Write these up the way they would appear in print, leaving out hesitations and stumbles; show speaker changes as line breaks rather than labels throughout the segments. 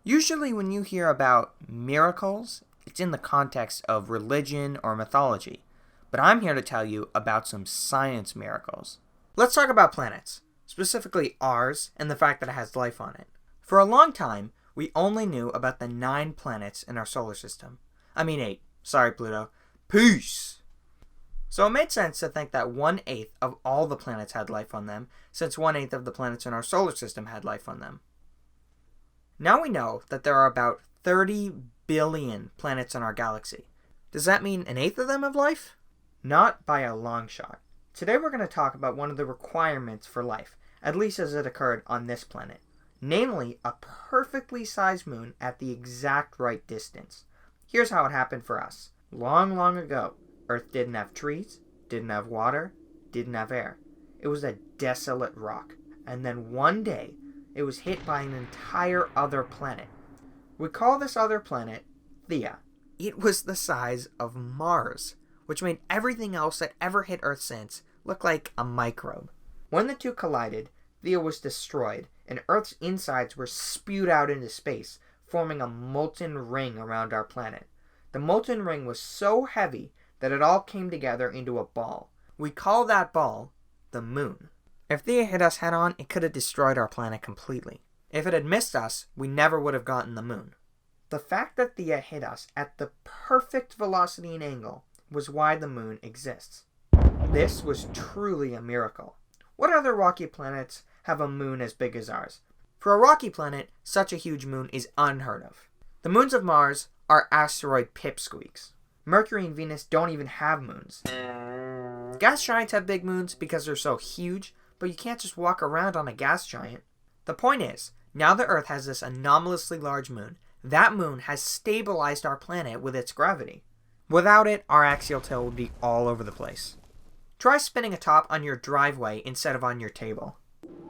Usually when you hear about miracles, it's in the context of religion or mythology, but I'm here to tell you about some science miracles. Let's talk about planets, specifically ours and the fact that it has life on it. For a long time, we only knew about the 9 planets in our solar system. I mean 8. Sorry, Pluto. Peace! So it made sense to think that 1/8 of all the planets had life on them, since 1/8 of the planets in our solar system had life on them. Now we know that there are about 30 billion planets in our galaxy. Does that mean 1/8 of them have life? Not by a long shot. Today we're going to talk about one of the requirements for life, at least as it occurred on this planet. Namely, a perfectly sized moon at the exact right distance. Here's how it happened for us. Long, long ago, Earth didn't have trees, didn't have water, didn't have air. It was a desolate rock. And then one day, it was hit by an entire other planet. We call this other planet Theia. It was the size of Mars, which made everything else that ever hit Earth since look like a microbe. When the two collided, Theia was destroyed, and Earth's insides were spewed out into space, forming a molten ring around our planet. The molten ring was so heavy that it all came together into a ball. We call that ball the moon. If Theia hit us head on, it could have destroyed our planet completely. If it had missed us, we never would have gotten the moon. The fact that Theia hit us at the perfect velocity and angle was why the moon exists. This was truly a miracle. What other rocky planets have a moon as big as ours? For a rocky planet, such a huge moon is unheard of. The moons of Mars are asteroid pipsqueaks. Mercury and Venus don't even have moons. Gas giants have big moons because they're so huge, but you can't just walk around on a gas giant. The point is, now that Earth has this anomalously large moon, that moon has stabilized our planet with its gravity. Without it, our axial tilt would be all over the place. Try spinning a top on your driveway instead of on your table.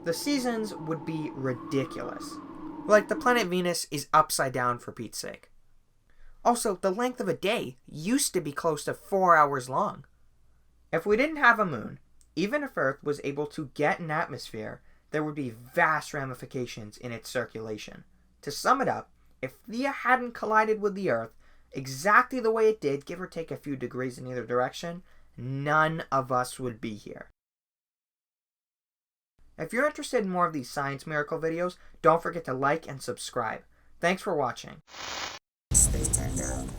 The seasons would be ridiculous. Like the planet Venus is upside down for Pete's sake. Also, the length of a day used to be close to 4 hours long. If we didn't have a moon, even if Earth was able to get an atmosphere, there would be vast ramifications in its circulation. To sum it up, if Theia hadn't collided with the Earth exactly the way it did, give or take a few degrees in either direction, none of us would be here. If you're interested in more of these science miracle videos, don't forget to like and subscribe. Thanks for watching.
Stay turned down.